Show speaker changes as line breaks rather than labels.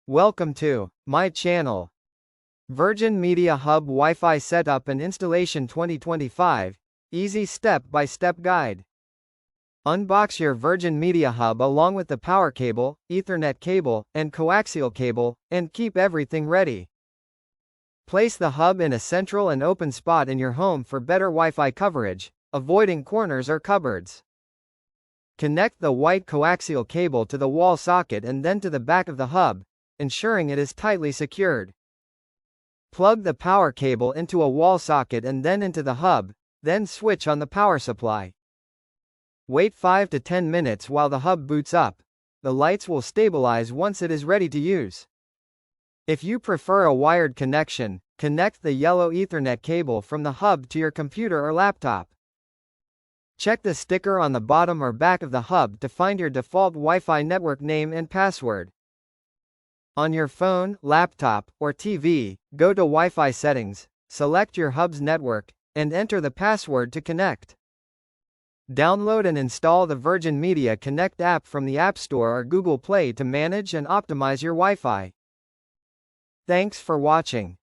Welcome to my channel. Virgin Media Hub Wi-Fi Setup and Installation 2025, Easy Step-by-Step Guide. Unbox your Virgin Media Hub along with the power cable, Ethernet cable, and coaxial cable, and keep everything ready. Place the hub in a central and open spot in your home for better Wi-Fi coverage, avoiding corners or cupboards. Connect the white coaxial cable to the wall socket and then to the back of the hub, ensuring it is tightly secured. Plug the power cable into a wall socket and then into the hub, then switch on the power supply. Wait 5 to 10 minutes while the hub boots up. The lights will stabilize once it is ready to use. If you prefer a wired connection, connect the yellow Ethernet cable from the hub to your computer or laptop. Check the sticker on the bottom or back of the hub to find your default Wi-Fi network name and password. On your phone, laptop, or TV, go to Wi-Fi settings, select your hub's network, and enter the password to connect. Download and install the Virgin Media Connect app from the App Store or Google Play to manage and optimize your Wi-Fi. Thanks for watching.